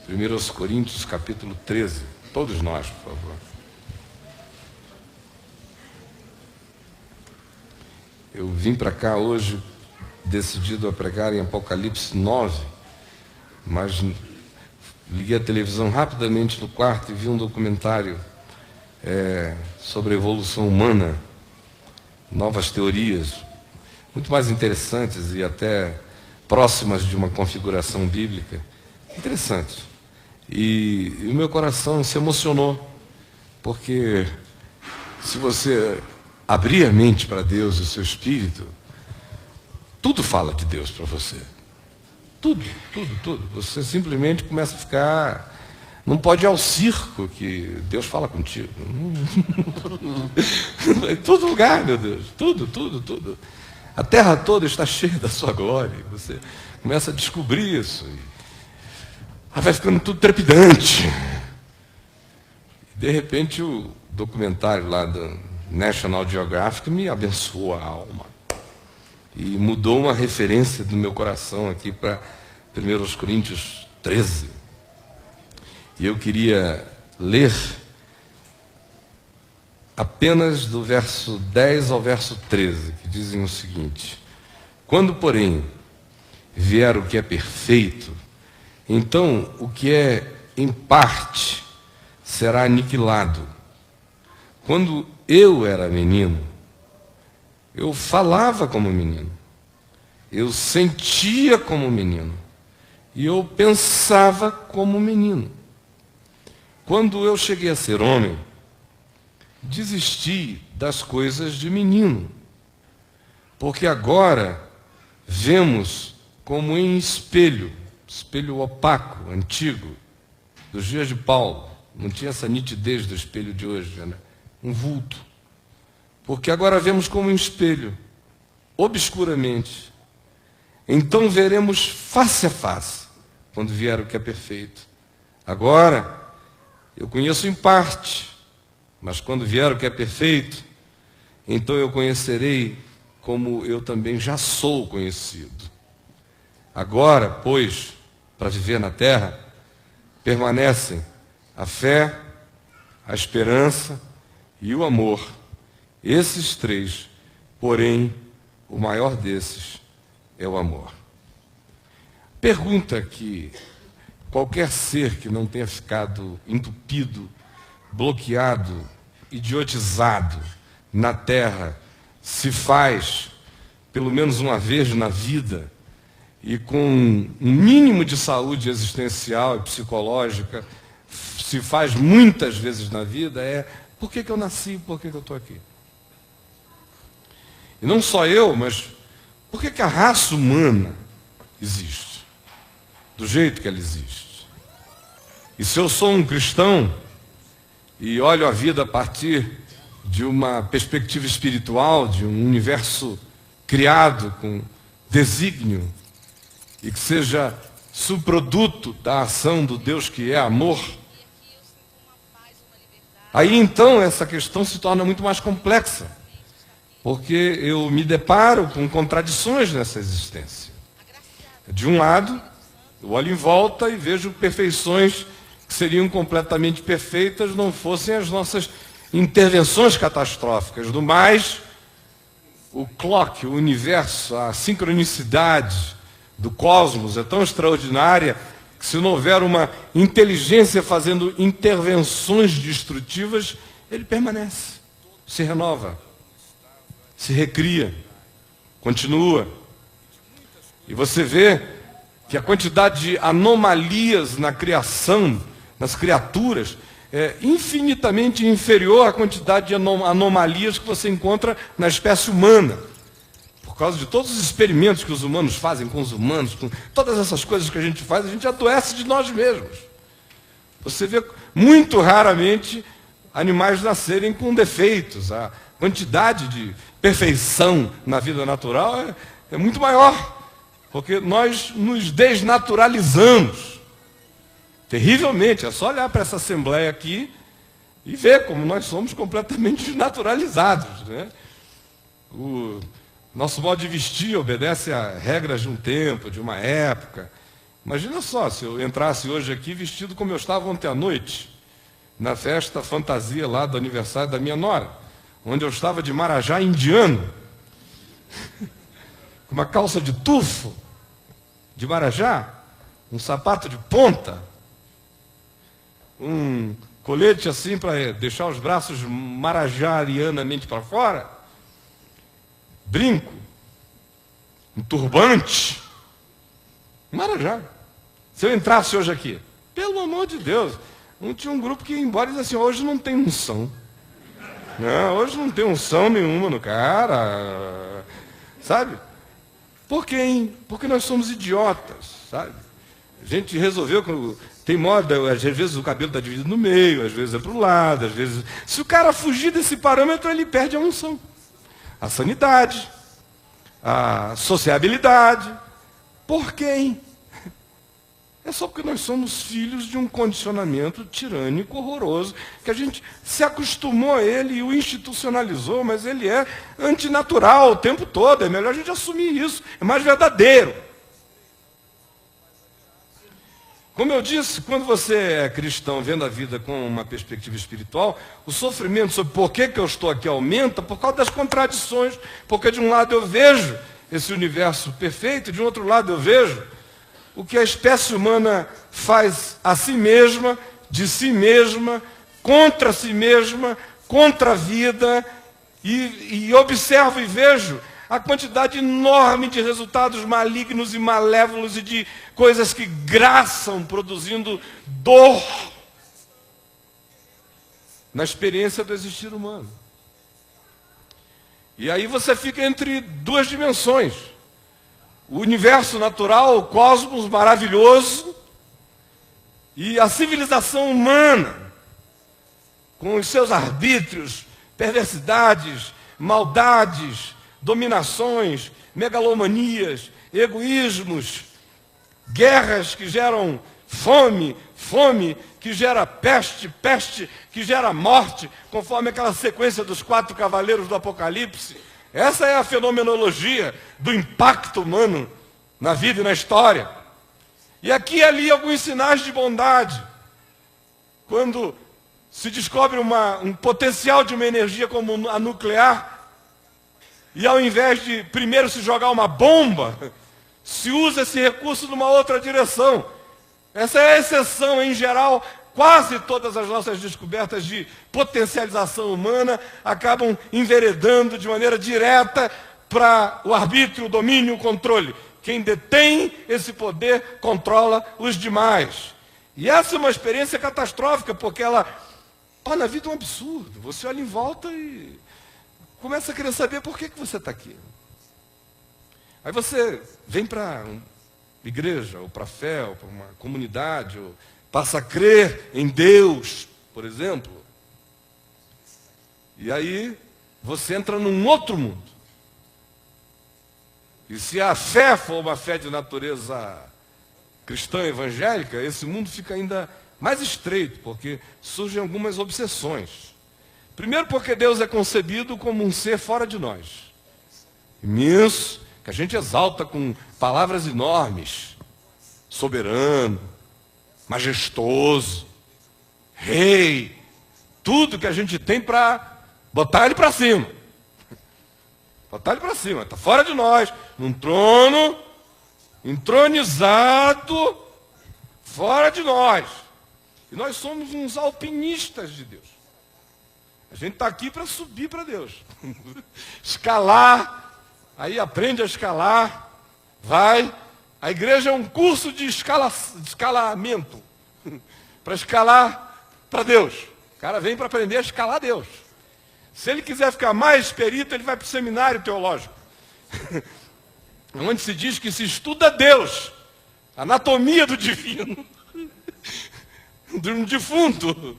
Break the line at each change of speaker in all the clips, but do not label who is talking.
1 Coríntios, capítulo 13. Todos nós, por favor. Eu vim para cá hoje decidido a pregar em Apocalipse 9, mas liguei a televisão rapidamente no quarto e vi um documentário sobre a evolução humana, novas teorias, muito mais interessantes e até próximas de uma configuração bíblica. Interessante. E o meu coração se emocionou, porque se você abrir a mente para Deus e o seu espírito, tudo fala de Deus para você. Tudo, tudo, tudo. Você simplesmente começa a ficar... Não pode ir ao circo que Deus fala contigo. Em todo lugar, meu Deus. Tudo, tudo, tudo. A terra toda está cheia da sua glória. Você começa a descobrir isso. Aí vai ficando tudo trepidante. De repente o documentário lá do National Geographic me abençoou a alma. E mudou uma referência do meu coração aqui para 1 Coríntios 13. E eu queria ler apenas do verso 10 ao verso 13, que dizem o seguinte: quando, porém, vier o que é perfeito, então o que é em parte será aniquilado. Quando eu era menino, eu falava como menino, eu sentia como menino, e eu pensava como menino. Quando eu cheguei a ser homem, desisti das coisas de menino, porque agora vemos como em espelho, espelho opaco, antigo, dos dias de Paulo. Não tinha essa nitidez do espelho de hoje, né? Um vulto. Porque agora vemos como em espelho, obscuramente. Então veremos face a face, quando vier o que é perfeito. Agora, eu conheço em parte, mas quando vier o que é perfeito, então eu conhecerei como eu também já sou conhecido. Agora, pois, para viver na terra, permanecem a fé, a esperança e o amor. Esses três, porém, o maior desses é o amor. Pergunta que qualquer ser que não tenha ficado entupido, bloqueado, idiotizado na terra, se faz pelo menos uma vez na vida e com um mínimo de saúde existencial e psicológica, se faz muitas vezes na vida, por que eu nasci, por que eu estou aqui? E não só eu, mas por que a raça humana existe? Do jeito que ela existe. E se eu sou um cristão e olho a vida a partir de uma perspectiva espiritual, de um universo criado com desígnio e que seja subproduto da ação do Deus que é amor, aí então essa questão se torna muito mais complexa, porque eu me deparo com contradições nessa existência. De um lado, eu olho em volta e vejo perfeições que seriam completamente perfeitas não fossem as nossas intervenções catastróficas. Do mais, o clock, o universo, a sincronicidade do cosmos é tão extraordinária que se não houver uma inteligência fazendo intervenções destrutivas, ele permanece, se renova, se recria, continua. E você vê que a quantidade de anomalias na criação, nas criaturas, é infinitamente inferior à quantidade de anomalias que você encontra na espécie humana. Por causa de todos os experimentos que os humanos fazem com os humanos, com todas essas coisas que a gente faz, a gente adoece de nós mesmos. Você vê muito raramente animais nascerem com defeitos. A quantidade de perfeição na vida natural é muito maior. Porque nós nos desnaturalizamos terrivelmente. É só olhar para essa assembleia aqui e ver como nós somos completamente desnaturalizados, né? O nosso modo de vestir obedece a regras de um tempo, de uma época. Imagina só, se eu entrasse hoje aqui vestido como eu estava ontem à noite, na festa fantasia lá do aniversário da minha nora, onde eu estava de marajá indiano, com uma calça de tufo, de marajá, um sapato de ponta, um colete assim para deixar os braços marajarianamente para fora, brinco, um turbante, marajá. Se eu entrasse hoje aqui, pelo amor de Deus, não tinha um grupo que ia embora e dizia assim, hoje não tem unção. Não, hoje não tem unção nenhuma no cara, sabe? Por quê, hein? Porque nós somos idiotas, sabe? A gente resolveu, tem moda, às vezes o cabelo está dividido no meio, às vezes é para o lado, às vezes... Se o cara fugir desse parâmetro, ele perde a unção. A sanidade, a sociabilidade. Por quê, hein? É só porque nós somos filhos de um condicionamento tirânico, horroroso, que a gente se acostumou a ele e o institucionalizou, mas ele é antinatural o tempo todo. É melhor a gente assumir isso, é mais verdadeiro. Como eu disse, quando você é cristão, vendo a vida com uma perspectiva espiritual, o sofrimento sobre por que eu estou aqui aumenta por causa das contradições, porque de um lado eu vejo esse universo perfeito, de outro lado eu vejo o que a espécie humana faz a si mesma, de si mesma, contra a vida, e observo e vejo a quantidade enorme de resultados malignos e malévolos e de coisas que graçam, produzindo dor na experiência do existir humano. E aí você fica entre duas dimensões. O universo natural, o cosmos maravilhoso, e a civilização humana, com os seus arbítrios, perversidades, maldades, dominações, megalomanias, egoísmos, guerras que geram fome, fome que gera peste, peste que gera morte, conforme aquela sequência dos 4 cavaleiros do Apocalipse. Essa é a fenomenologia do impacto humano na vida e na história. E aqui e ali alguns sinais de bondade. Quando se descobre um potencial de uma energia como a nuclear, e ao invés de primeiro se jogar uma bomba, se usa esse recurso numa outra direção. Essa é a exceção. Em geral, quase todas as nossas descobertas de potencialização humana acabam enveredando de maneira direta para o arbítrio, o domínio, o controle. Quem detém esse poder controla os demais. E essa é uma experiência catastrófica, porque ela torna a vida um absurdo. Você olha em volta e começa a querer saber por que você está aqui. Aí você vem para uma igreja, ou para a fé, ou para uma comunidade, ou passa a crer em Deus, por exemplo. E aí você entra num outro mundo. E se a fé for uma fé de natureza cristã evangélica, esse mundo fica ainda mais estreito, porque surgem algumas obsessões. Primeiro porque Deus é concebido como um ser fora de nós. Imenso, que a gente exalta com palavras enormes. Soberano, majestoso, rei, tudo que a gente tem para botar ele para cima. Botar ele para cima, está fora de nós, num trono, entronizado, fora de nós. E nós somos uns alpinistas de Deus. A gente está aqui para subir para Deus. Escalar, aí aprende a escalar, vai. A igreja é um curso de escalamento, para escalar para Deus. O cara vem para aprender a escalar Deus. Se ele quiser ficar mais perito, ele vai para o seminário teológico, onde se diz que se estuda Deus, anatomia do divino, de um defunto.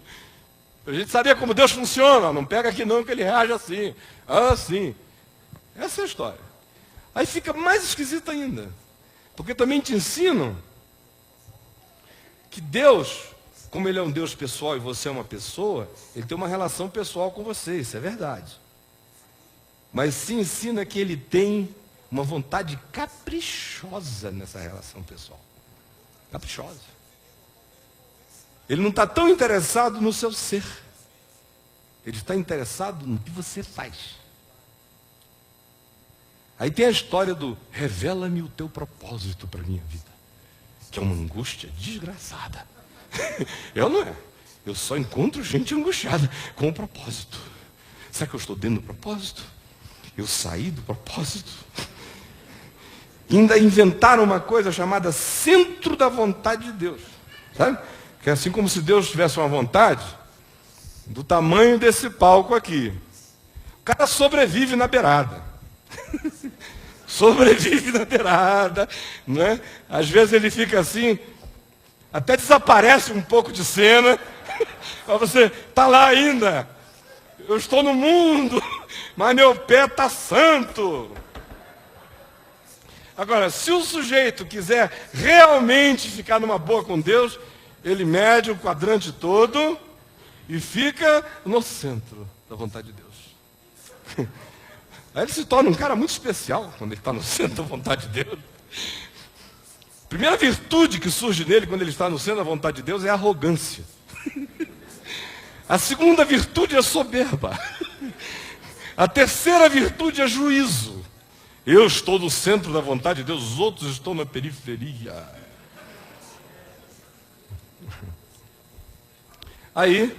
A gente saber como Deus funciona. Não pega aqui não, que ele reage assim. Assim. Essa é a história. Aí fica mais esquisito ainda. Porque também te ensinam que Deus, como Ele é um Deus pessoal e você é uma pessoa, Ele tem uma relação pessoal com você, isso é verdade. Mas se ensina que Ele tem uma vontade caprichosa nessa relação pessoal. caprichosa. Ele não está tão interessado no seu ser. Ele está interessado no que você faz. Aí tem a história do revela-me o teu propósito para a minha vida. Que é uma angústia desgraçada. Eu não é. Eu só encontro gente angustiada com o propósito. Será que eu estou dentro do propósito? Eu saí do propósito? Ainda inventaram uma coisa chamada centro da vontade de Deus. Sabe? Que é assim como se Deus tivesse uma vontade do tamanho desse palco aqui. O cara sobrevive na beirada. Sobrevive na beirada, né? Às vezes ele fica assim, até desaparece um pouco de cena. Mas você está lá ainda. Eu estou no mundo, mas meu pé está santo. Agora, se o sujeito quiser realmente ficar numa boa com Deus, ele mede o quadrante todo e fica no centro da vontade de Deus. Aí ele se torna um cara muito especial quando ele está no centro da vontade de Deus. A primeira virtude que surge nele quando ele está no centro da vontade de Deus é a arrogância. A segunda virtude é soberba. A terceira virtude é juízo. Eu estou no centro da vontade de Deus, os outros estão na periferia. Aí,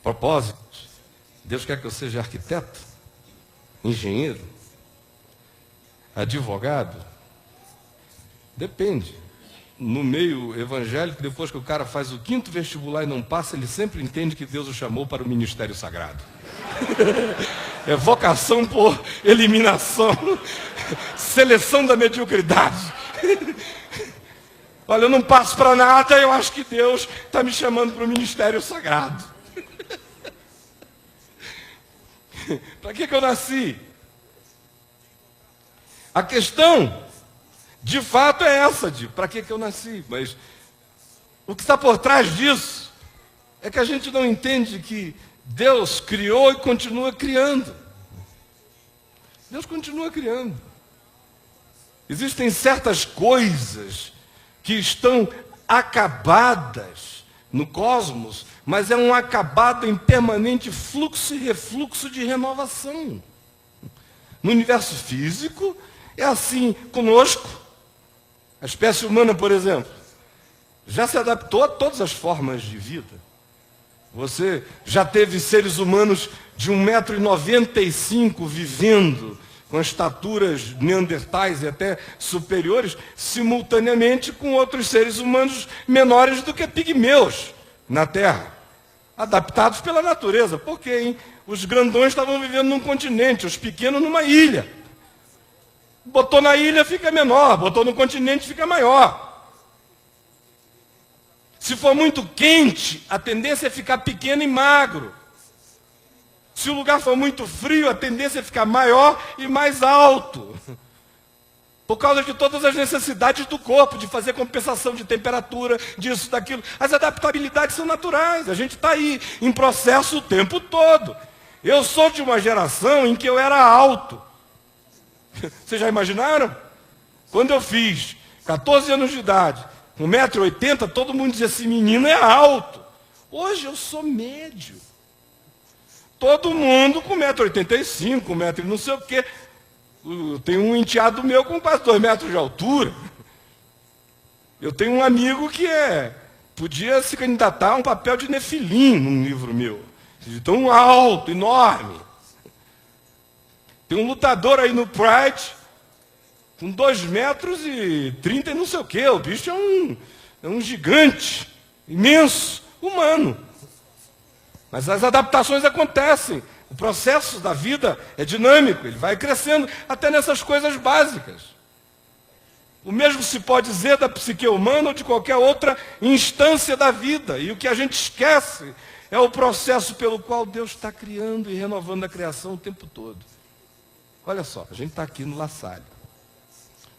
propósito, Deus quer que eu seja arquiteto, engenheiro, advogado. Depende. No meio evangélico, depois que o cara faz o 5º vestibular e não passa, ele sempre entende que Deus o chamou para o ministério sagrado. É vocação por eliminação, seleção da mediocridade. Olha, eu não passo para nada, eu acho que Deus está me chamando para o ministério sagrado. Para que eu nasci? A questão, de fato, é essa, de para que eu nasci. Mas o que está por trás disso é que a gente não entende que Deus criou e continua criando. Deus continua criando. Existem certas coisas que estão acabadas no cosmos, mas é um acabado em permanente fluxo e refluxo de renovação. No universo físico, é assim conosco. A espécie humana, por exemplo, já se adaptou a todas as formas de vida. Você já teve seres humanos de 1,95 m vivendo com estaturas neandertais e até superiores, simultaneamente com outros seres humanos menores do que pigmeus na Terra, adaptados pela natureza. Por quê, hein? Os grandões estavam vivendo num continente, os pequenos numa ilha. Botou na ilha, fica menor, botou no continente, fica maior. Se for muito quente, a tendência é ficar pequeno e magro. Se o lugar for muito frio, a tendência é ficar maior e mais alto. Por causa de todas as necessidades do corpo, de fazer compensação de temperatura, disso, daquilo. As adaptabilidades são naturais, a gente está aí em processo o tempo todo. Eu sou de uma geração em que eu era alto. Vocês já imaginaram? Quando eu fiz 14 anos de idade, com 1,80 m, todo mundo dizia assim, menino é alto. Hoje eu sou médio. Todo mundo com 1,85 m, 1 m não sei o quê. Tem um enteado meu com quase 2 metros de altura. Eu tenho um amigo que podia se candidatar a um papel de Nefilim num livro meu. De tão alto, enorme. Tem um lutador aí no Pride, com 2,30 m e não sei o quê. O bicho é um gigante, imenso, humano. Mas as adaptações acontecem. O processo da vida é dinâmico, ele vai crescendo até nessas coisas básicas. O mesmo se pode dizer da psique humana ou de qualquer outra instância da vida. E o que a gente esquece é o processo pelo qual Deus está criando e renovando a criação o tempo todo. Olha só, a gente está aqui no La Salle,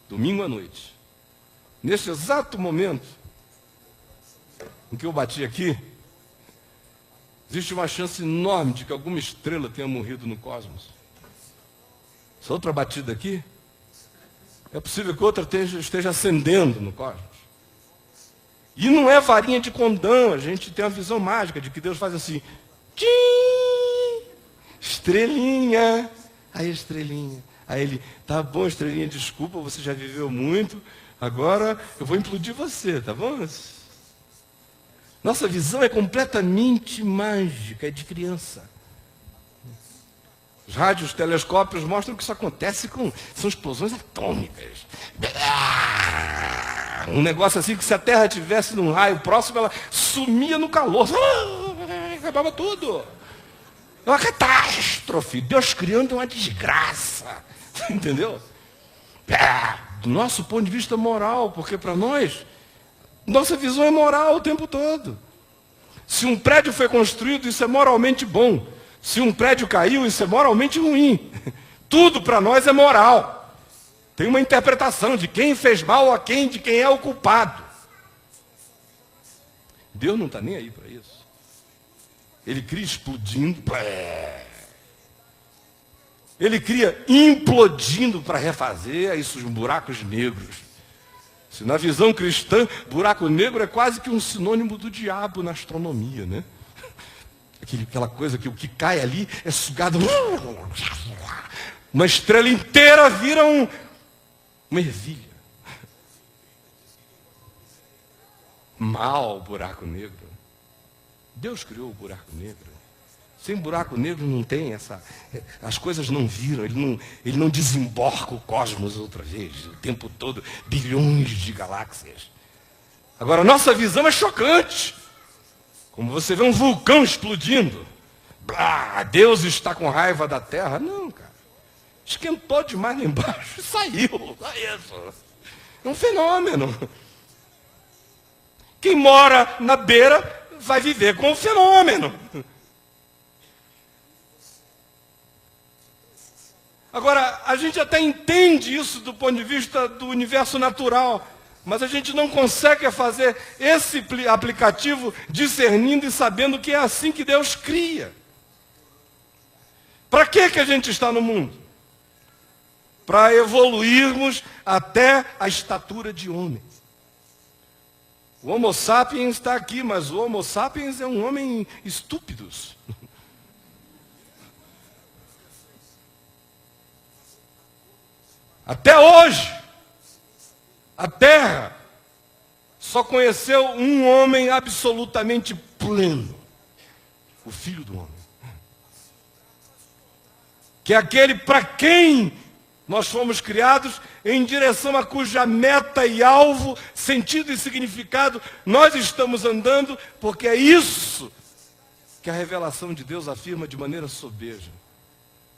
domingo à noite. Neste exato momento em que eu bati aqui, existe uma chance enorme de que alguma estrela tenha morrido no cosmos. Essa outra batida aqui é possível que outra esteja acendendo no cosmos. E não é varinha de condão, a gente tem uma visão mágica de que Deus faz assim, tchim, estrelinha, aí estrelinha. Aí ele, tá bom, estrelinha, desculpa, você já viveu muito, agora eu vou implodir você, tá bom? Nossa visão é completamente mágica, é de criança. Os rádios, os telescópios mostram que isso acontece são explosões atômicas. Um negócio assim que se a Terra estivesse num raio próximo, ela sumia no calor. Acabava tudo. É uma catástrofe. Deus criando uma desgraça. Entendeu? Do nosso ponto de vista moral, porque para nós, nossa visão é moral o tempo todo. Se um prédio foi construído, isso é moralmente bom. Se um prédio caiu, isso é moralmente ruim. Tudo para nós é moral. Tem uma interpretação de quem fez mal a quem, de quem é o culpado. Deus não está nem aí para isso. Ele cria explodindo. Ele cria implodindo para refazer. Aí surgem buracos negros. Se na visão cristã, buraco negro é quase que um sinônimo do diabo na astronomia, né? Aquela coisa que o que cai ali é sugado. Uma estrela inteira vira uma ervilha. Mal buraco negro. Deus criou o buraco negro. Sem buraco negro não tem essa... As coisas não viram, ele não desemborca o cosmos outra vez. O tempo todo, bilhões de galáxias. Agora, a nossa visão é chocante. Como você vê um vulcão explodindo. Deus está com raiva da Terra. Não, cara. Esquentou demais lá embaixo e saiu. É isso. É um fenômeno. Quem mora na beira vai viver com o fenômeno. Agora, a gente até entende isso do ponto de vista do universo natural. Mas a gente não consegue fazer esse aplicativo discernindo e sabendo que é assim que Deus cria. Para que a gente está no mundo? Para evoluirmos até a estatura de homem. O Homo sapiens está aqui, mas o Homo sapiens é um homem estúpido. Até hoje, a Terra só conheceu um homem absolutamente pleno, o Filho do Homem. Que é aquele para quem nós fomos criados, em direção a cuja meta e alvo, sentido e significado nós estamos andando, porque é isso que a revelação de Deus afirma de maneira sobeja.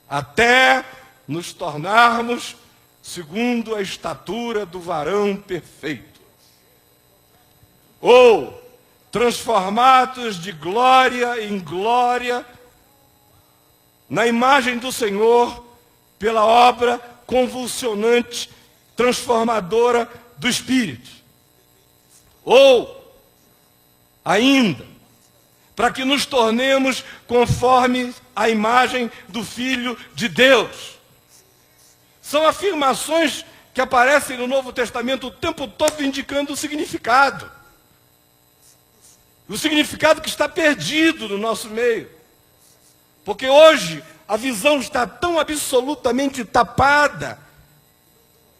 Até nos tornarmos segundo a estatura do varão perfeito. Ou transformados de glória em glória, na imagem do Senhor, pela obra convulsionante, transformadora do Espírito. Ou, ainda, para que nos tornemos conforme a imagem do Filho de Deus. São afirmações que aparecem no Novo Testamento o tempo todo indicando o significado. O significado que está perdido no nosso meio. Porque hoje a visão está tão absolutamente tapada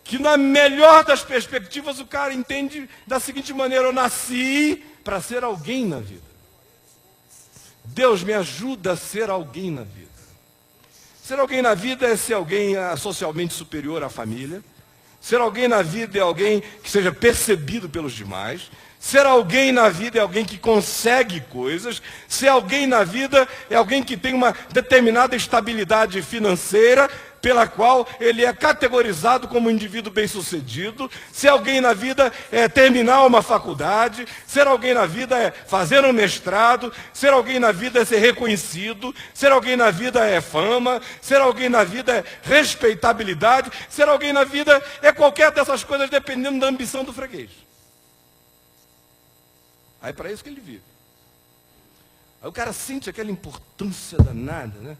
que na melhor das perspectivas o cara entende da seguinte maneira: eu nasci para ser alguém na vida. Deus me ajuda a ser alguém na vida. Ser alguém na vida é ser alguém socialmente superior à família. Ser alguém na vida é alguém que seja percebido pelos demais. Ser alguém na vida é alguém que consegue coisas. Ser alguém na vida é alguém que tem uma determinada estabilidade financeira, pela qual ele é categorizado como um indivíduo bem-sucedido. Ser alguém na vida é terminar uma faculdade. Ser alguém na vida é fazer um mestrado. Ser alguém na vida é ser reconhecido. Ser alguém na vida é fama. Ser alguém na vida é respeitabilidade. Ser alguém na vida é qualquer dessas coisas, dependendo da ambição do freguês. Aí é para isso que ele vive. Aí o cara sente aquela importância danada, né?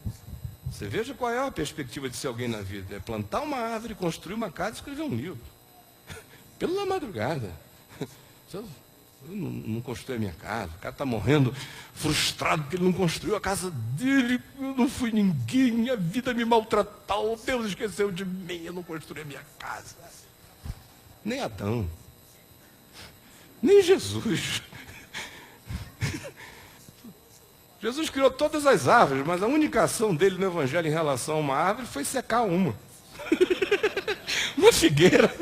Você veja qual é a perspectiva de ser alguém na vida. É plantar uma árvore, construir uma casa e escrever um livro. Pela madrugada. Eu não construí a minha casa. O cara está morrendo frustrado porque ele não construiu a casa dele. Eu não fui ninguém, minha vida me maltratou. Deus esqueceu de mim, eu não construí a minha casa. Nem Adão. Nem Jesus. Jesus criou todas as árvores, mas a única ação dele no Evangelho em relação a uma árvore foi secar uma. Uma figueira.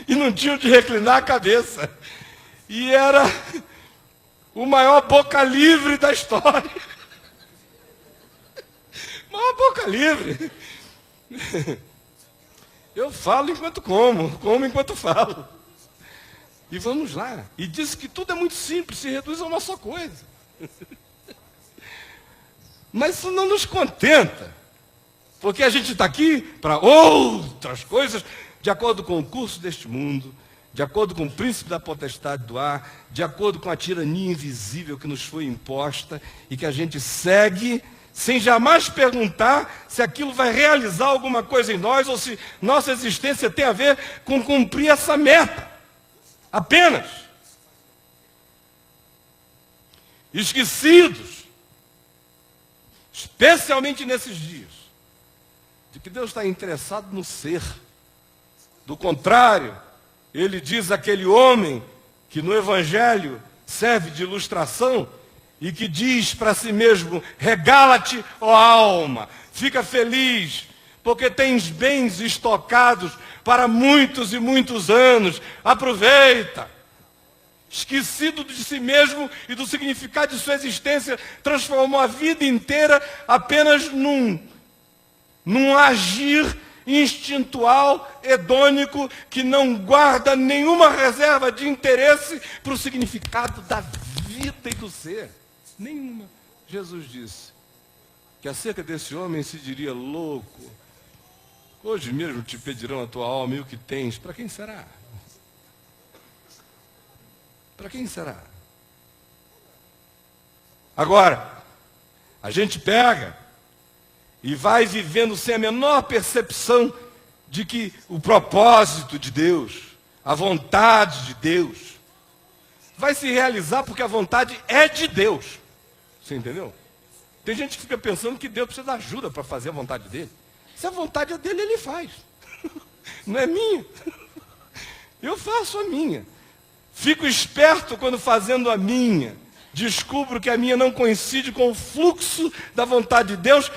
E não tinha onde reclinar a cabeça. E era o maior boca livre da história. Maior boca livre. Eu falo enquanto como enquanto falo. E vamos lá. E disse que tudo é muito simples, se reduz a uma só coisa. Mas isso não nos contenta, porque a gente está aqui para outras coisas, de acordo com o curso deste mundo, de acordo com o príncipe da potestade do ar, de acordo com a tirania invisível que nos foi imposta e que a gente segue, sem jamais perguntar se aquilo vai realizar alguma coisa em nós ou se nossa existência tem a ver com cumprir essa meta. Apenas. Esquecidos, especialmente nesses dias, de que Deus está interessado no ser. Do contrário, ele diz àquele homem que no Evangelho serve de ilustração e que diz para si mesmo: regala-te, ó alma, fica feliz, porque tens bens estocados para muitos e muitos anos, aproveita. Esquecido de si mesmo e do significado de sua existência, transformou a vida inteira apenas num agir instintual, hedônico, que não guarda nenhuma reserva de interesse para o significado da vida e do ser. Nenhuma. Jesus disse que acerca desse homem se diria: louco, hoje mesmo te pedirão a tua alma e o que tens, para quem será? Para quem será? Agora, a gente pega e vai vivendo sem a menor percepção de que o propósito de Deus, a vontade de Deus, vai se realizar porque a vontade é de Deus. Você entendeu? Tem gente que fica pensando que Deus precisa de ajuda para fazer a vontade dele. Se a vontade é dele, ele faz. Não é minha. Eu faço a minha. Fico esperto quando fazendo a minha. Descubro que a minha não coincide com o fluxo da vontade de Deus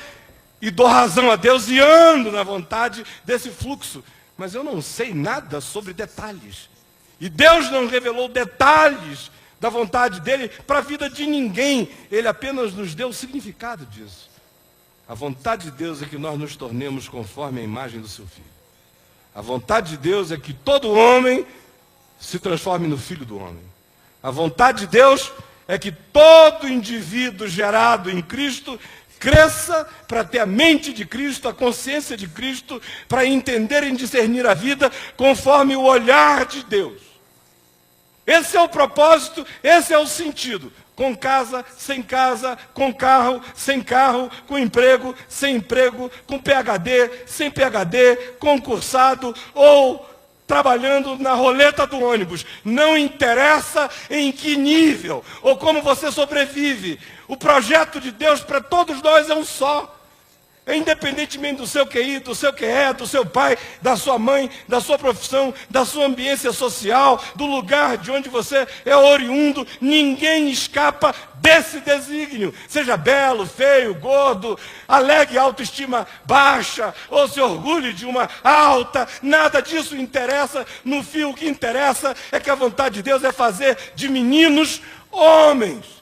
e dou razão a Deus e ando na vontade desse fluxo. Mas eu não sei nada sobre detalhes. E Deus não revelou detalhes da vontade dele para a vida de ninguém. Ele apenas nos deu o significado disso. A vontade de Deus é que nós nos tornemos conforme a imagem do seu Filho. A vontade de Deus é que todo homem se transforme no filho do homem. A vontade de Deus é que todo indivíduo gerado em Cristo cresça para ter a mente de Cristo, a consciência de Cristo, para entender e discernir a vida conforme o olhar de Deus. Esse é o propósito, esse é o sentido. Com casa, sem casa, com carro, sem carro, com emprego, sem emprego, com PhD, sem PhD, concursado ou trabalhando na roleta do ônibus. Não interessa em que nível ou como você sobrevive. O projeto de Deus para todos nós é um só. Independentemente do seu QI, do seu QE, do seu pai, da sua mãe, da sua profissão, da sua ambiência social, do lugar de onde você é oriundo, ninguém escapa desse desígnio. Seja belo, feio, gordo, alegue autoestima baixa, ou se orgulhe de uma alta, nada disso interessa. No fim, o que interessa é que a vontade de Deus é fazer de meninos homens.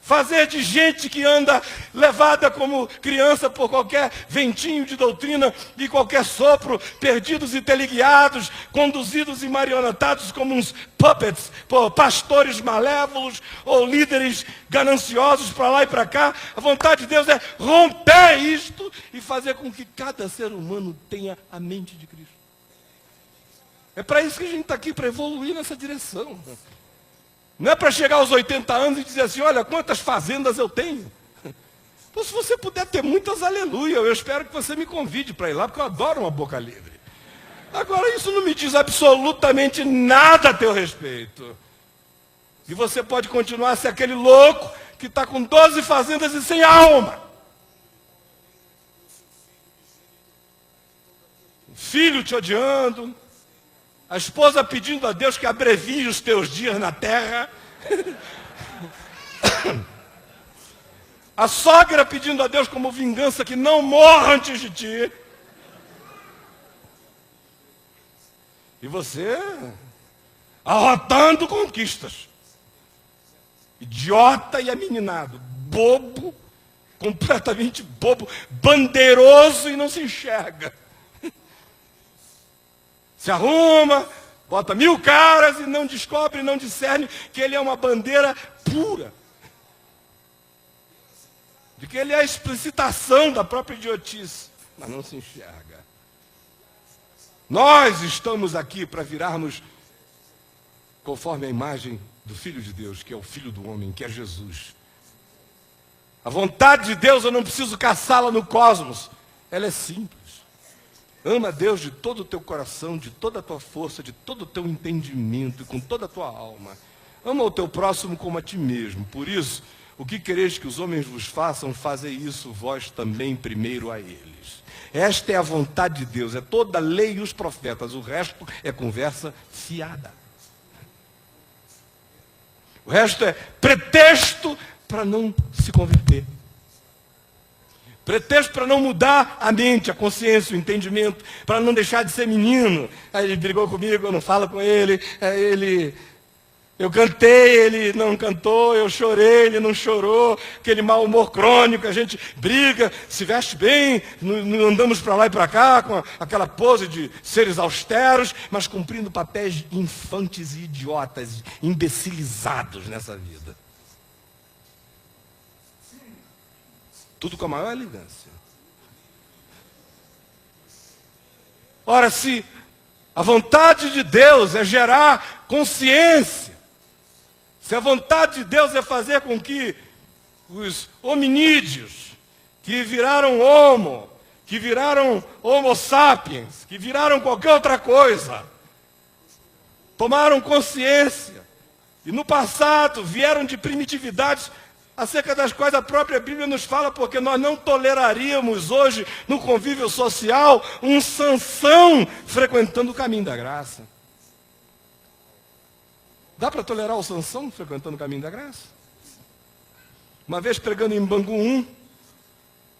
Fazer de gente que anda levada como criança por qualquer ventinho de doutrina e qualquer sopro, perdidos e teleguiados, conduzidos e marionetados como uns puppets, por pastores malévolos ou líderes gananciosos para lá e para cá. A vontade de Deus é romper isto e fazer com que cada ser humano tenha a mente de Cristo. É para isso que a gente está aqui, para evoluir nessa direção. Não é para chegar aos 80 anos e dizer assim: olha quantas fazendas eu tenho. Ou se você puder ter muitas, aleluia. Eu espero que você me convide para ir lá, porque eu adoro uma boca livre. Agora, isso não me diz absolutamente nada a teu respeito. E você pode continuar a ser aquele louco que está com 12 fazendas e sem alma. O filho te odiando. A esposa pedindo a Deus que abrevie os teus dias na terra. A sogra pedindo a Deus como vingança que não morra antes de ti. E você arrotando conquistas. Idiota e ameninado. Bobo, completamente bobo, bandeiroso e não se enxerga. Se arruma, bota 1000 caras e não descobre, não discerne que ele é uma bandeira pura. De que ele é a explicitação da própria idiotice, mas não se enxerga. Nós estamos aqui para virarmos conforme a imagem do Filho de Deus, que é o Filho do homem, que é Jesus. A vontade de Deus eu não preciso caçá-la no cosmos. Ela é simples. Ama a Deus de todo o teu coração, de toda a tua força, de todo o teu entendimento e com toda a tua alma. Ama o teu próximo como a ti mesmo. Por isso, o que quereis que os homens vos façam, fazei isso vós também primeiro a eles. Esta é a vontade de Deus, é toda a lei e os profetas. O resto é conversa fiada. O resto é pretexto para não se converter. Pretexto para não mudar a mente, a consciência, o entendimento, para não deixar de ser menino. Aí ele brigou comigo, eu não falo com ele. Eu cantei, ele não cantou, eu chorei, ele não chorou. Aquele mau humor crônico, a gente briga, se veste bem, não andamos para lá e para cá, com aquela pose de seres austeros, mas cumprindo papéis infantes e idiotas, imbecilizados nessa vida. Tudo com a maior elegância. Ora, se a vontade de Deus é gerar consciência, se a vontade de Deus é fazer com que os hominídeos, que viraram homo, que viraram homo sapiens, que viraram qualquer outra coisa, tomaram consciência, e no passado vieram de primitividades acerca das quais a própria Bíblia nos fala, porque nós não toleraríamos hoje, no convívio social, um Sansão frequentando o caminho da graça. Dá para tolerar o Sansão frequentando o caminho da graça? Uma vez pregando em Bangu 1,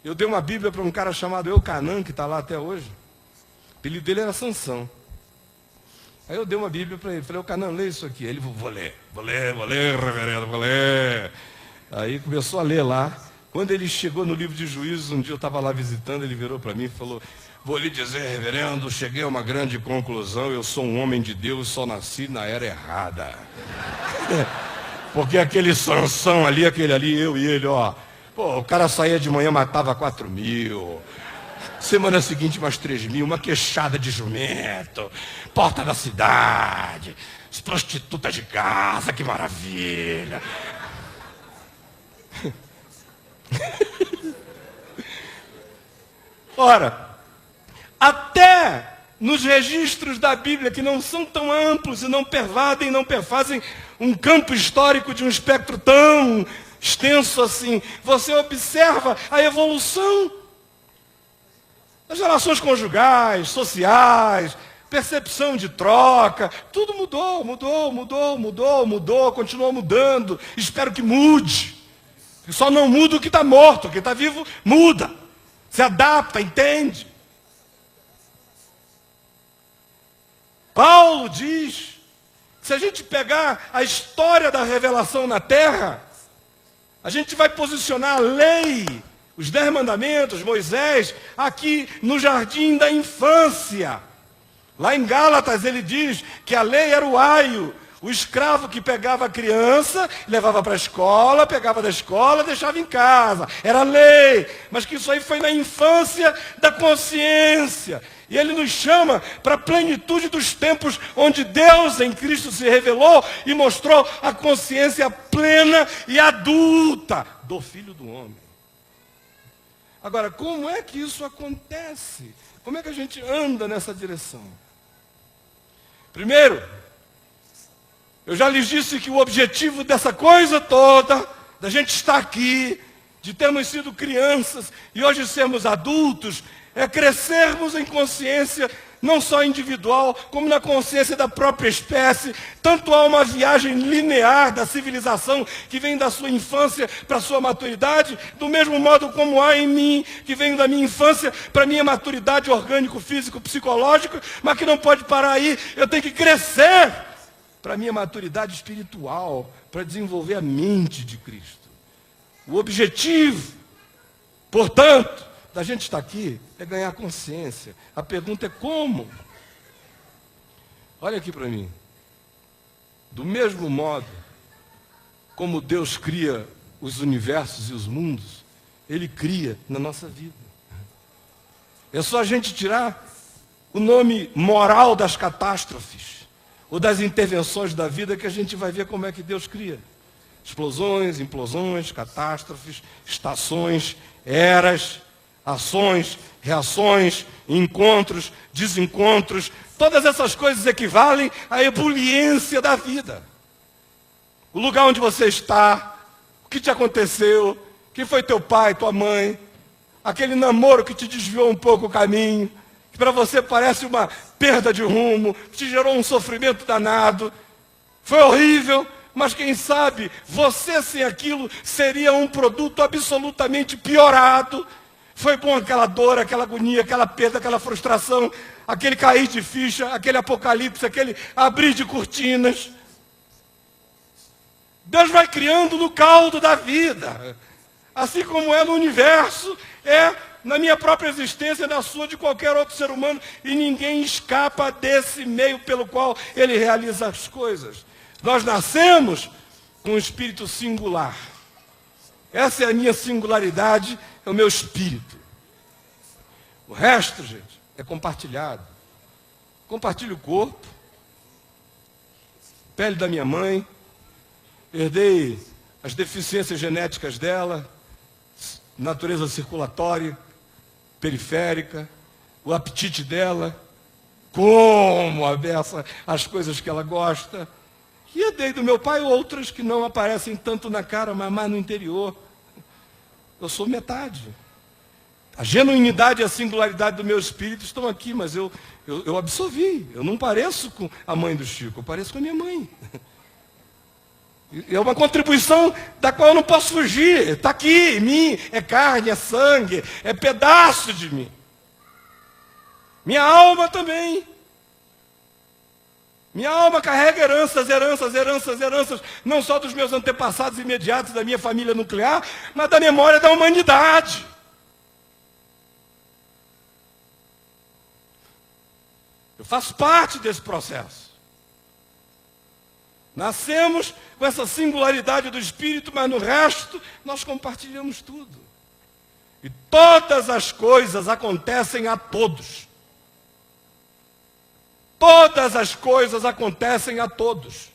eu dei uma Bíblia para um cara chamado Eucanã, que está lá até hoje. O apelido dele era Sansão. Aí eu dei uma Bíblia para ele, falei, Eucanã, lê isso aqui. Ele, vou ler, reverendo, vou ler. Aí começou a ler lá. Quando ele chegou no livro de Juízes, um dia eu estava lá visitando, ele virou para mim e falou, vou lhe dizer, reverendo, cheguei a uma grande conclusão, eu sou um homem de Deus, só nasci na era errada. Porque aquele Sansão ali, aquele ali, eu e ele, ó, pô, o cara saía de manhã, matava 4.000, semana seguinte mais 3.000, uma queixada de jumento, porta da cidade, as prostitutas de casa, que maravilha. Ora, até nos registros da Bíblia, que não são tão amplos e não pervadem, não perfazem um campo histórico de um espectro tão extenso assim, você observa a evolução das relações conjugais, sociais, percepção de troca, tudo mudou, continuou mudando, espero que mude. Só não muda o que está morto, o que está vivo muda, se adapta, entende. Paulo diz que se a gente pegar a história da revelação na terra, a gente vai posicionar a lei, os 10 mandamentos, Moisés, aqui no jardim da infância. Lá em Gálatas ele diz que a lei era o aio, o escravo que pegava a criança, levava para a escola, pegava da escola, deixava em casa. Era lei, mas que isso aí foi na infância da consciência. E ele nos chama para a plenitude dos tempos, onde Deus em Cristo se revelou e mostrou a consciência plena e adulta do Filho do Homem. Agora, como é que isso acontece? Como é que a gente anda nessa direção? Primeiro, eu já lhes disse que o objetivo dessa coisa toda, da gente estar aqui, de termos sido crianças e hoje sermos adultos, é crescermos em consciência, não só individual, como na consciência da própria espécie. Tanto há uma viagem linear da civilização que vem da sua infância para a sua maturidade, do mesmo modo como há em mim, que vem da minha infância para a minha maturidade orgânico, físico, psicológico, mas que não pode parar aí. Eu tenho que crescer para a minha maturidade espiritual, para desenvolver a mente de Cristo. O objetivo, portanto, da gente estar aqui é ganhar consciência. A pergunta é como? Olha aqui para mim. Do mesmo modo como Deus cria os universos e os mundos, Ele cria na nossa vida. É só a gente tirar o nome moral das catástrofes ou das intervenções da vida que a gente vai ver como é que Deus cria. Explosões, implosões, catástrofes, estações, eras, ações, reações, encontros, desencontros, todas essas coisas equivalem à ebuliência da vida. O lugar onde você está, o que te aconteceu, quem foi teu pai, tua mãe, aquele namoro que te desviou um pouco o caminho, que para você parece uma perda de rumo, te gerou um sofrimento danado, foi horrível, mas quem sabe você sem aquilo seria um produto absolutamente piorado. Foi bom aquela dor, aquela agonia, aquela perda, aquela frustração, aquele cair de ficha, aquele apocalipse, aquele abrir de cortinas. Deus vai criando no caldo da vida. Assim como é no universo, é na minha própria existência, na sua, de qualquer outro ser humano. E ninguém escapa desse meio pelo qual Ele realiza as coisas. Nós nascemos com um espírito singular. Essa é a minha singularidade, é o meu espírito. O resto, gente, é compartilhado. Compartilho o corpo, pele da minha mãe, herdei as deficiências genéticas dela, natureza circulatória, periférica, o apetite dela, como a beça, as coisas que ela gosta. E herdei do meu pai outras que não aparecem tanto na cara, mas mais no interior. Eu sou metade. A genuinidade e a singularidade do meu espírito estão aqui, mas eu absorvi. Eu não pareço com a mãe do Chico, eu pareço com a minha mãe. É uma contribuição da qual eu não posso fugir. Está aqui em mim, é carne, é sangue, é pedaço de mim. Minha alma também. Minha alma carrega heranças, não só dos meus antepassados imediatos, da minha família nuclear, mas da memória da humanidade. Eu faço parte desse processo. Nascemos com essa singularidade do espírito, mas no resto nós compartilhamos tudo. E todas as coisas acontecem a todos. Todas as coisas acontecem a todos.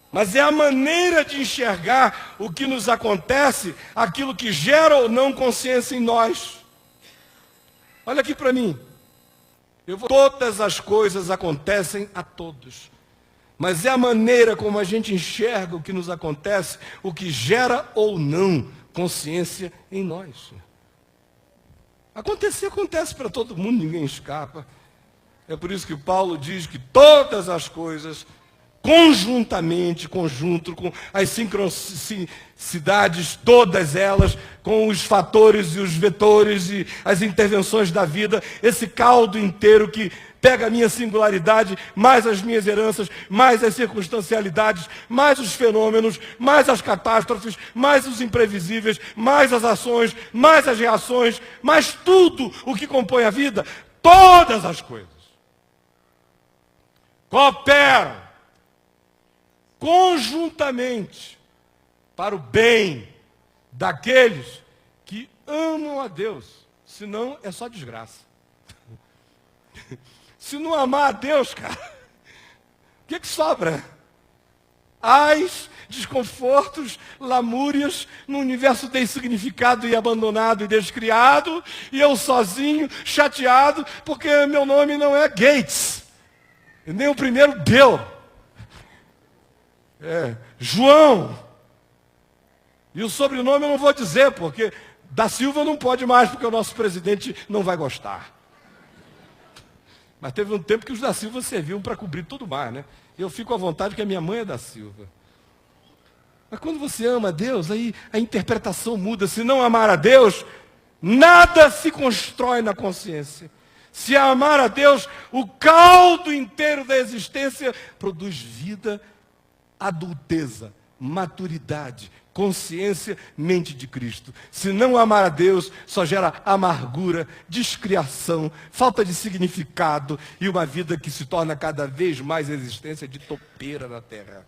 Mas é a maneira de enxergar o que nos acontece, aquilo que gera ou não consciência em nós. Olha aqui para mim. Todas as coisas acontecem a todos. Mas é a maneira como a gente enxerga o que nos acontece, o que gera ou não consciência em nós. Acontecer, acontece para todo mundo, ninguém escapa. É por isso que Paulo diz que todas as coisas, conjuntamente, conjunto com as sincronicidades, todas elas, com os fatores e os vetores e as intervenções da vida, esse caldo inteiro que pega a minha singularidade, mais as minhas heranças, mais as circunstancialidades, mais os fenômenos, mais as catástrofes, mais os imprevisíveis, mais as ações, mais as reações, mais tudo o que compõe a vida, todas as coisas cooperam conjuntamente para o bem daqueles que amam a Deus. Senão é só desgraça. Se não amar a Deus, cara, o que sobra? ais, desconfortos, lamúrias, num universo insignificado e abandonado e descriado, e eu sozinho, chateado, porque meu nome não é Gates, e nem o primeiro Bill, é João, e o sobrenome eu não vou dizer, porque da Silva não pode mais, porque o nosso presidente não vai gostar. Mas teve um tempo que os da Silva serviam para cobrir tudo mais, né? Eu fico à vontade que a minha mãe é da Silva. Mas quando você ama a Deus, aí a interpretação muda. Se não amar a Deus, nada se constrói na consciência. Se amar a Deus, o caldo inteiro da existência produz vida, adulteza, maturidade, consciência, mente de Cristo. Se não amar a Deus, só gera amargura, descriação, falta de significado e uma vida que se torna cada vez mais existência de topeira na terra.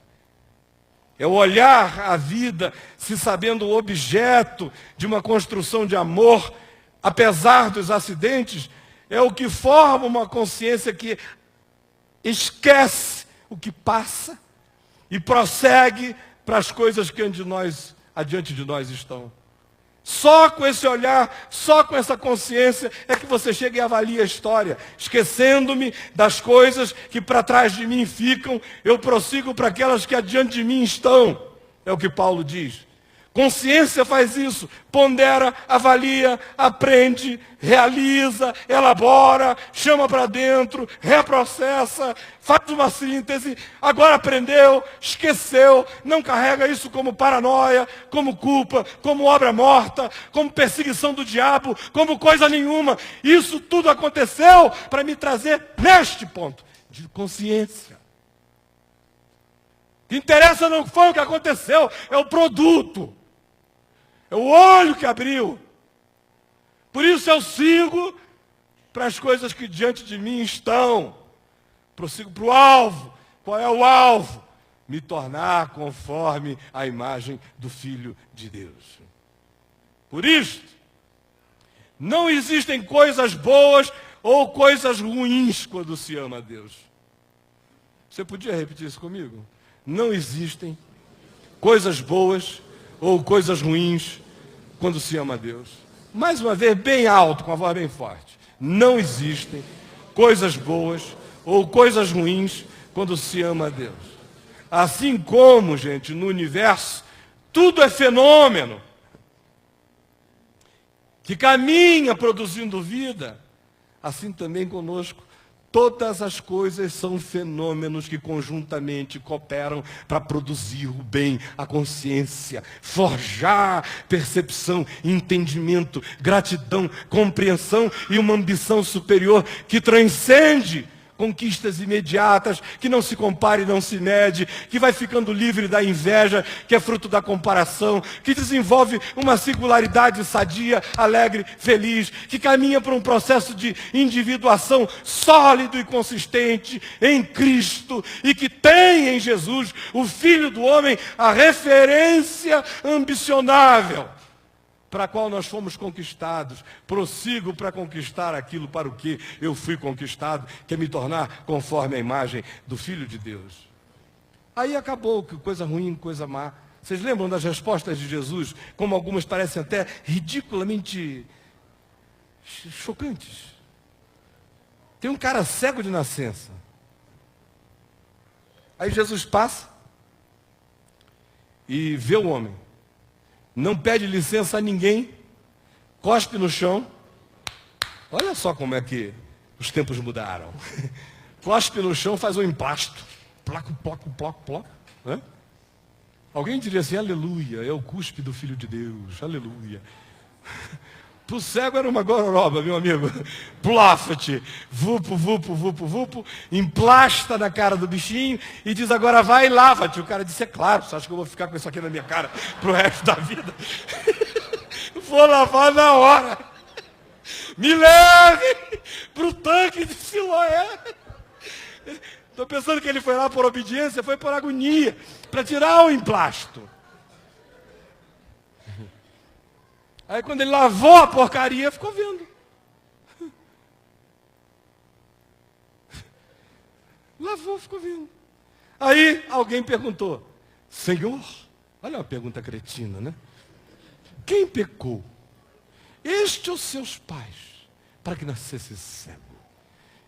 É o olhar a vida se sabendo objeto de uma construção de amor, apesar dos acidentes, é o que forma uma consciência que esquece o que passa e prossegue para as coisas que adiante de nós estão. Só com esse olhar, só com essa consciência é que você chega e avalia a história. Esquecendo-me das coisas que para trás de mim ficam, eu prossigo para aquelas que adiante de mim estão. É o que Paulo diz. Consciência faz isso, pondera, avalia, aprende, realiza, elabora, chama para dentro, reprocessa, faz uma síntese, agora aprendeu, esqueceu, não carrega isso como paranoia, como culpa, como obra morta, como perseguição do diabo, como coisa nenhuma. Isso tudo aconteceu para me trazer neste ponto de consciência. O que interessa não foi o que aconteceu, é o produto. É o olho que abriu. Por isso eu sigo para as coisas que diante de mim estão. Prossigo para o alvo. Qual é o alvo? Me tornar conforme a imagem do Filho de Deus. Por isso, não existem coisas boas ou coisas ruins quando se ama a Deus. Você podia repetir isso comigo? Não existem coisas boas ou coisas ruins quando se ama a Deus. Mais uma vez, bem alto, com a voz bem forte. Não existem coisas boas ou coisas ruins quando se ama a Deus. Assim como, gente, no universo, tudo é fenômeno que caminha produzindo vida, assim também conosco. Todas as coisas são fenômenos que conjuntamente cooperam para produzir o bem, a consciência, forjar percepção, entendimento, gratidão, compreensão e uma ambição superior que transcende conquistas imediatas, que não se compara e não se mede, que vai ficando livre da inveja, que é fruto da comparação, que desenvolve uma singularidade sadia, alegre, feliz, que caminha para um processo de individuação sólido e consistente em Cristo, e que tem em Jesus, o Filho do Homem, a referência ambicionável para a qual nós fomos conquistados. Prossigo para conquistar aquilo para o que eu fui conquistado, que é me tornar conforme a imagem do Filho de Deus. Aí acabou, que coisa ruim, coisa má. Vocês lembram das respostas de Jesus, como algumas parecem até ridiculamente chocantes? Tem um cara cego de nascença. Aí Jesus passa e vê o homem. Não pede licença a ninguém, cospe no chão. Olha só como é que os tempos mudaram. Cospe no chão, faz um empasto. Placo, placo, placo, placo. Alguém diria assim, aleluia, é o cuspe do Filho de Deus, aleluia. Para o cego era uma gororoba, meu amigo. Plafete, vupo, vupo, vupo, vupo, emplasta na cara do bichinho e diz, agora vai e lava-te. O cara disse, é claro, você acha que eu vou ficar com isso aqui na minha cara pro resto da vida? Vou lavar na hora. Me leve pro tanque de Siloé. Estou pensando que ele foi lá por obediência, foi por agonia, para tirar o emplasto. Aí quando ele lavou a porcaria, ficou vendo. Lavou, ficou vendo. Aí alguém perguntou, Senhor, olha uma pergunta cretina, né? Quem pecou? Este ou seus pais, para que nascesse cego?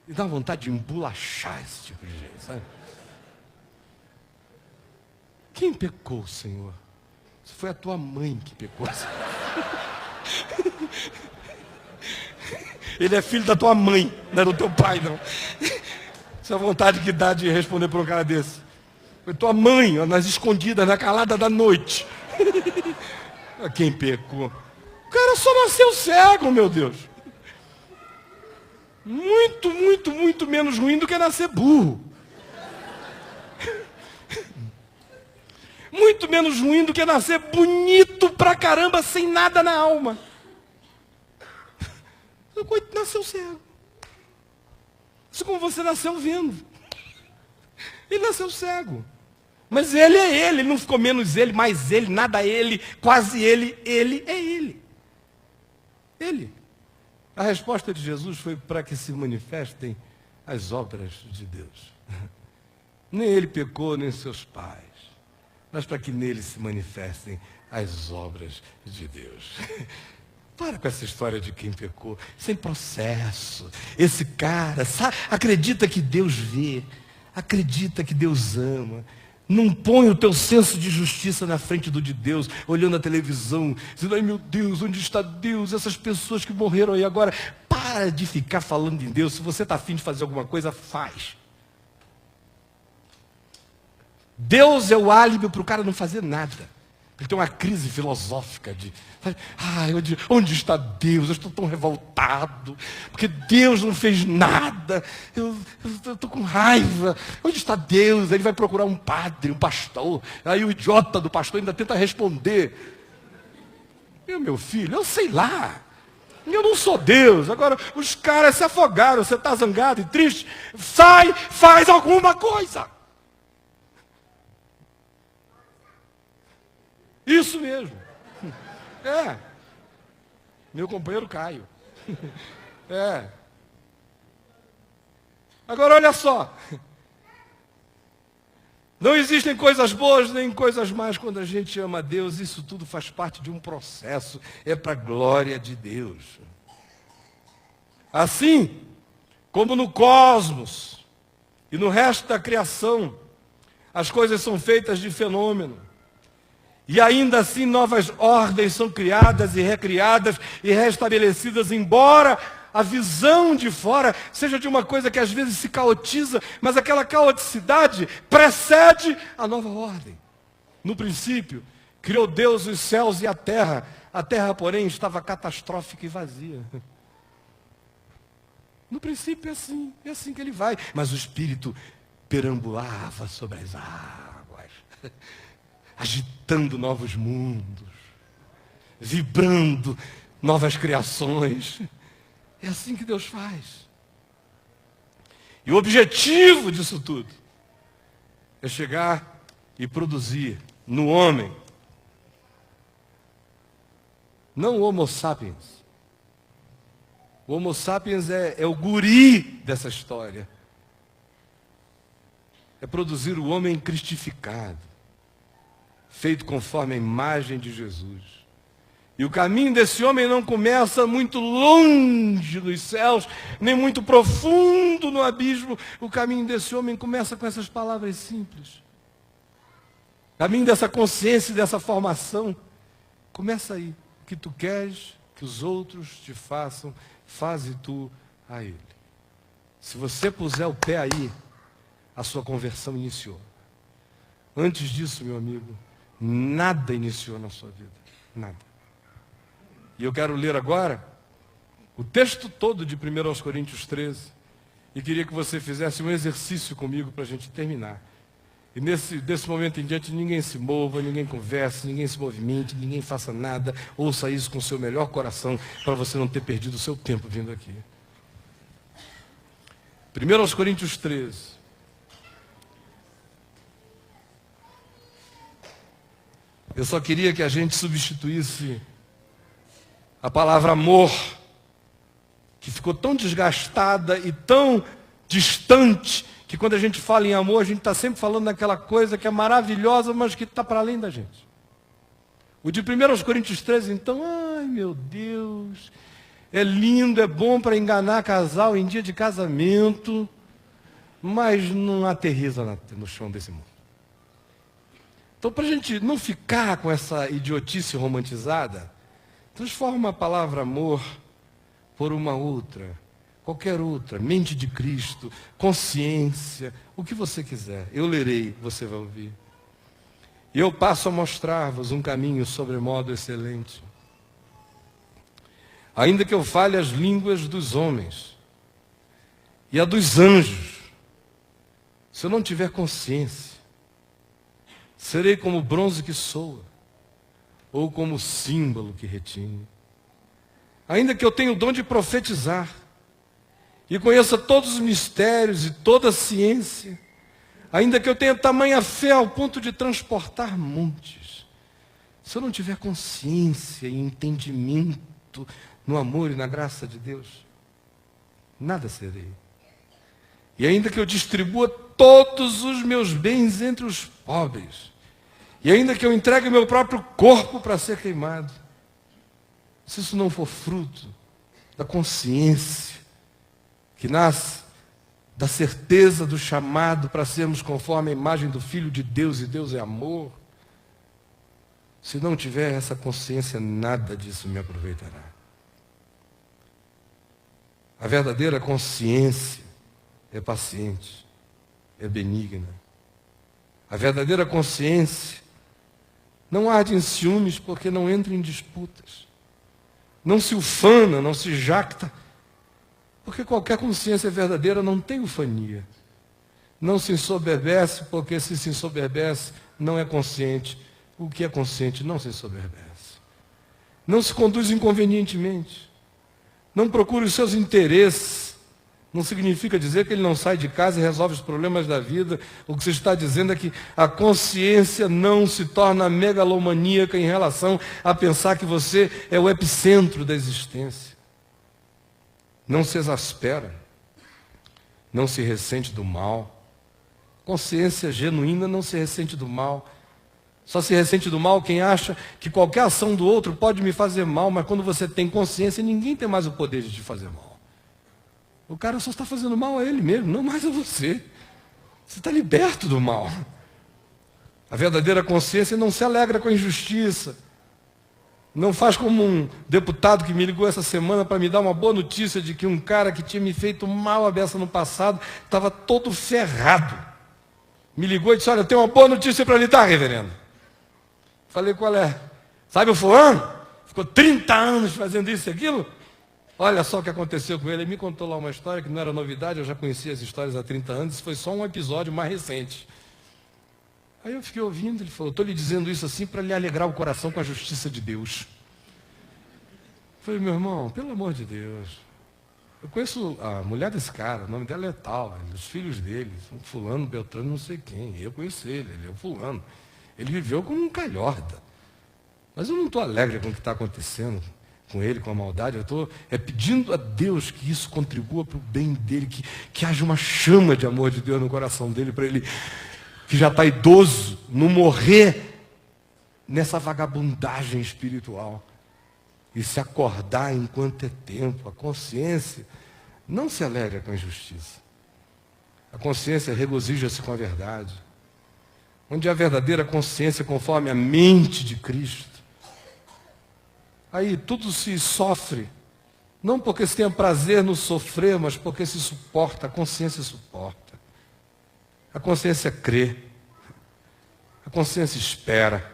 E dá vontade de embolachar esse tipo de gente, sabe? Quem pecou, Senhor? Se foi a tua mãe que pecou. Ele é filho da tua mãe, não é do teu pai, não. Essa vontade que dá de responder para um cara desse. Foi tua mãe, ó, nas escondidas, na calada da noite. Quem pecou? O cara só nasceu cego, meu Deus. Muito, muito, muito menos ruim do que nascer burro. Muito menos ruim do que nascer bonito pra caramba, sem nada na alma. Nasceu cego. Assim como você nasceu vendo. Ele nasceu cego. Mas ele é ele não ficou menos ele, mais ele, nada ele, quase ele é ele. Ele. A resposta de Jesus foi para que se manifestem as obras de Deus. Nem ele pecou, nem seus pais, mas para que nele se manifestem as obras de Deus. Para com essa história de quem pecou, sem processo. Esse cara acredita que Deus vê, acredita que Deus ama. Não põe o teu senso de justiça na frente do de Deus, olhando a televisão, dizendo, ai meu Deus, onde está Deus? Essas pessoas que morreram aí agora. Para de ficar falando em Deus. Se você está afim de fazer alguma coisa, faz. Deus é o álibi para o cara não fazer nada. Ele tem uma crise filosófica de, ai, onde está Deus? Eu estou tão revoltado, porque Deus não fez nada, eu estou com raiva. Onde está Deus? Aí ele vai procurar um padre, um pastor, aí o idiota do pastor ainda tenta responder. Meu filho, eu sei lá, eu não sou Deus. Agora, os caras se afogaram, você está zangado e triste, sai, faz alguma coisa. Isso mesmo. É. Meu companheiro Caio. É. Agora olha só. Não existem coisas boas nem coisas más quando a gente ama a Deus. Isso tudo faz parte de um processo. É para a glória de Deus. Assim como no cosmos e no resto da criação, as coisas são feitas de fenômeno. E ainda assim novas ordens são criadas e recriadas e restabelecidas, embora a visão de fora seja de uma coisa que às vezes se caotiza, mas aquela caoticidade precede a nova ordem. No princípio, criou Deus os céus e a terra, porém, estava catastrófica e vazia. No princípio é assim que ele vai, mas o Espírito perambulava sobre as águas, agitando novos mundos, vibrando novas criações. É assim que Deus faz. E o objetivo disso tudo é chegar e produzir no homem, não o Homo sapiens. O Homo sapiens é o guri dessa história. É produzir o homem cristificado, feito conforme a imagem de Jesus. E o caminho desse homem não começa muito longe nos céus, nem muito profundo no abismo. O caminho desse homem começa com essas palavras simples. O caminho dessa consciência e dessa formação começa aí. O que tu queres que os outros te façam, faze tu a ele. Se você puser o pé aí, a sua conversão iniciou. Antes disso, meu amigo, nada iniciou na sua vida. Nada. E eu quero ler agora o texto todo de 1 Coríntios 13. E queria que você fizesse um exercício comigo para a gente terminar. E desse momento em diante, ninguém se mova, ninguém converse, ninguém se movimente, ninguém faça nada. Ouça isso com o seu melhor coração, para você não ter perdido o seu tempo vindo aqui. 1 Coríntios 13. Eu só queria que a gente substituísse a palavra amor, que ficou tão desgastada e tão distante, que quando a gente fala em amor, a gente está sempre falando daquela coisa que é maravilhosa, mas que está para além da gente. O de 1 Coríntios 13, então, ai meu Deus, é lindo, é bom para enganar casal em dia de casamento, mas não aterriza no chão desse mundo. Então, para a gente não ficar com essa idiotice romantizada, transforma a palavra amor por uma outra, qualquer outra, mente de Cristo, consciência, o que você quiser. Eu lerei, você vai ouvir. E eu passo a mostrar-vos um caminho sobremodo excelente. Ainda que eu fale as línguas dos homens e a dos anjos, se eu não tiver consciência, serei como o bronze que soa, ou como o símbolo que retine. Ainda que eu tenha o dom de profetizar, e conheça todos os mistérios e toda a ciência, ainda que eu tenha tamanha fé ao ponto de transportar montes, se eu não tiver consciência e entendimento no amor e na graça de Deus, nada serei. E ainda que eu distribua todos os meus bens entre os pobres, e ainda que eu entregue o meu próprio corpo para ser queimado, se isso não for fruto da consciência que nasce da certeza do chamado para sermos conforme a imagem do Filho de Deus, e Deus é amor, se não tiver essa consciência, nada disso me aproveitará. A verdadeira consciência é paciente, é benigna. A verdadeira consciência não arde em ciúmes, porque não entra em disputas. Não se ufana, não se jacta, porque qualquer consciência verdadeira não tem ufania. Não se ensoberbece, porque se ensoberbece, não é consciente. O que é consciente não se ensoberbece. Não se conduz inconvenientemente. Não procura os seus interesses. Não significa dizer que ele não sai de casa e resolve os problemas da vida. O que você está dizendo é que a consciência não se torna megalomaníaca em relação a pensar que você é o epicentro da existência. Não se exaspera. Não se ressente do mal. Consciência genuína não se ressente do mal. Só se ressente do mal quem acha que qualquer ação do outro pode me fazer mal, mas quando você tem consciência, ninguém tem mais o poder de te fazer mal. O cara só está fazendo mal a ele mesmo, não mais a você. Você está liberto do mal. A verdadeira consciência não se alegra com a injustiça. Não faz como um deputado que me ligou essa semana para me dar uma boa notícia de que um cara que tinha me feito mal a beça no passado estava todo ferrado. Me ligou e disse: olha, eu tenho uma boa notícia para lhe dar, reverendo. Falei: qual é? Sabe o fulano? Ficou 30 anos fazendo isso e aquilo? Olha só o que aconteceu com ele. Ele me contou lá uma história que não era novidade, eu já conhecia as histórias há 30 anos, isso foi só um episódio mais recente. Aí eu fiquei ouvindo, ele falou: estou lhe dizendo isso assim para lhe alegrar o coração com a justiça de Deus. Eu falei: meu irmão, pelo amor de Deus, eu conheço a mulher desse cara, o nome dela é tal, os filhos dele, são fulano, Beltrano, não sei quem, eu conheço ele é o fulano. Ele viveu como um calhorda. Mas eu não estou alegre com o que está acontecendo com ele, com a maldade. Eu estou pedindo a Deus que isso contribua para o bem dele, que haja uma chama de amor de Deus no coração dele, para ele, que já está idoso, não morrer nessa vagabundagem espiritual e se acordar enquanto é tempo. A consciência não se alegra com a injustiça. A consciência regozija-se com a verdade. Onde a verdadeira consciência conforme a mente de Cristo, aí tudo se sofre, não porque se tenha prazer no sofrer, mas porque se suporta, a consciência suporta. A consciência crê, a consciência espera,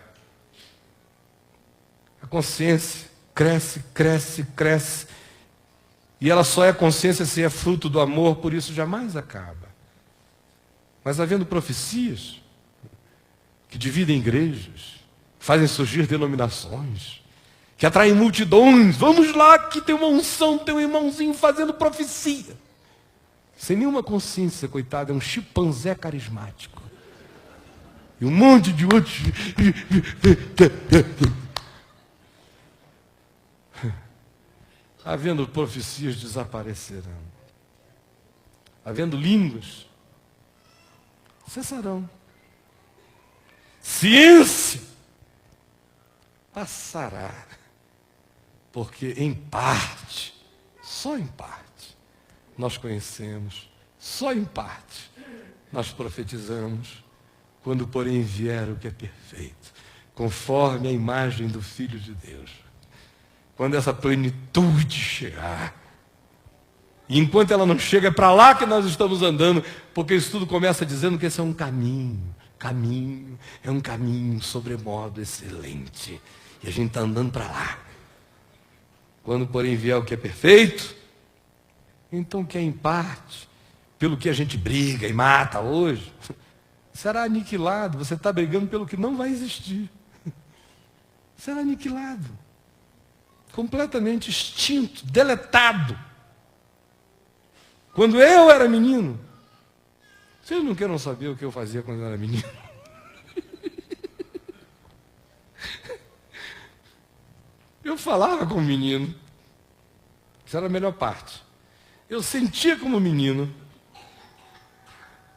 a consciência cresce, cresce, cresce, e ela só é consciência se é fruto do amor, por isso jamais acaba. Mas havendo profecias que dividem igrejas, fazem surgir denominações, que atraem multidões, vamos lá que tem uma unção, tem um irmãozinho fazendo profecia, sem nenhuma consciência, coitado, é um chimpanzé carismático, e um monte de outros, havendo profecias desaparecerão, havendo línguas cessarão. Ciência passará, porque em parte, só em parte, nós conhecemos, só em parte, nós profetizamos, quando porém vier o que é perfeito, conforme a imagem do Filho de Deus. Quando essa plenitude chegar, e enquanto ela não chega, é para lá que nós estamos andando, porque isso tudo começa dizendo que esse é um caminho, é um caminho sobremodo excelente, e a gente está andando para lá. Quando porém vier o que é perfeito, então o que é em parte, pelo que a gente briga e mata hoje, será aniquilado. Você está brigando pelo que não vai existir. Será aniquilado, completamente extinto, deletado. Quando eu era menino, vocês não querem saber o que eu fazia quando eu era menino? Eu falava como menino. Isso era a melhor parte. Eu sentia como menino.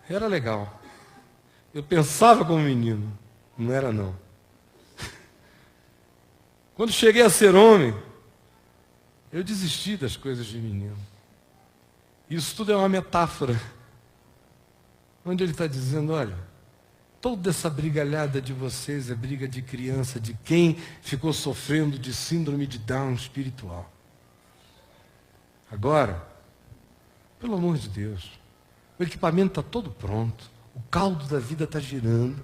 Era legal. Eu pensava como menino. Não era não. Quando cheguei a ser homem, eu desisti das coisas de menino. Isso tudo é uma metáfora. Onde ele está dizendo, olha, toda essa brigalhada de vocês é briga de criança, de quem ficou sofrendo de síndrome de Down espiritual. Agora, pelo amor de Deus, o equipamento está todo pronto, o caldo da vida está girando,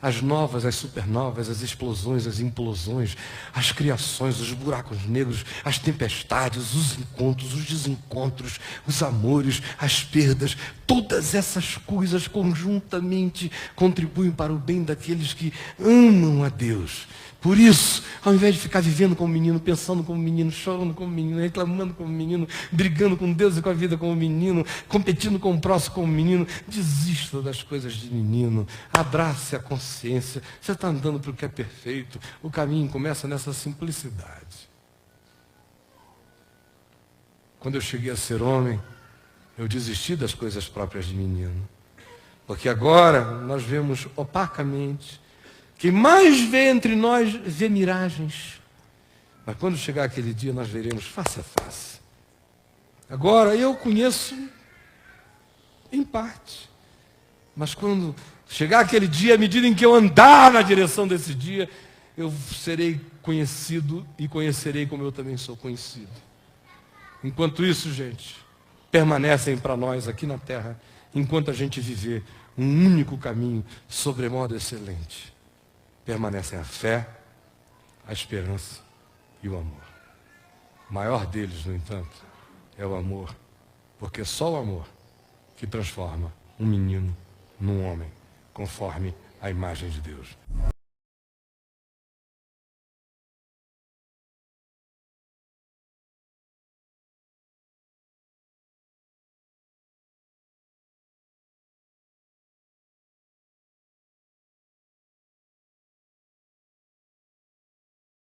as novas, as supernovas, as explosões, as implosões, as criações, os buracos negros, as tempestades, os encontros, os desencontros, os amores, as perdas, todas essas coisas conjuntamente contribuem para o bem daqueles que amam a Deus. Por isso, ao invés de ficar vivendo como menino, pensando como menino, chorando como menino, reclamando como menino, brigando com Deus e com a vida como menino, competindo com o próximo como menino, desista das coisas de menino, abrace a consciência. Você está andando para o que é perfeito. O caminho começa nessa simplicidade. Quando eu cheguei a ser homem, eu desisti das coisas próprias de menino. Porque agora nós vemos opacamente. Quem mais vê entre nós vê miragens. Mas quando chegar aquele dia, nós veremos face a face. Agora, eu conheço em parte. Mas quando chegar aquele dia, à medida em que eu andar na direção desse dia, eu serei conhecido e conhecerei como eu também sou conhecido. Enquanto isso, gente, permanecem para nós aqui na terra, enquanto a gente viver um único caminho sobremodo excelente. Permanecem a fé, a esperança e o amor. O maior deles, no entanto, é o amor, porque é só o amor que transforma um menino num homem, conforme a imagem de Deus.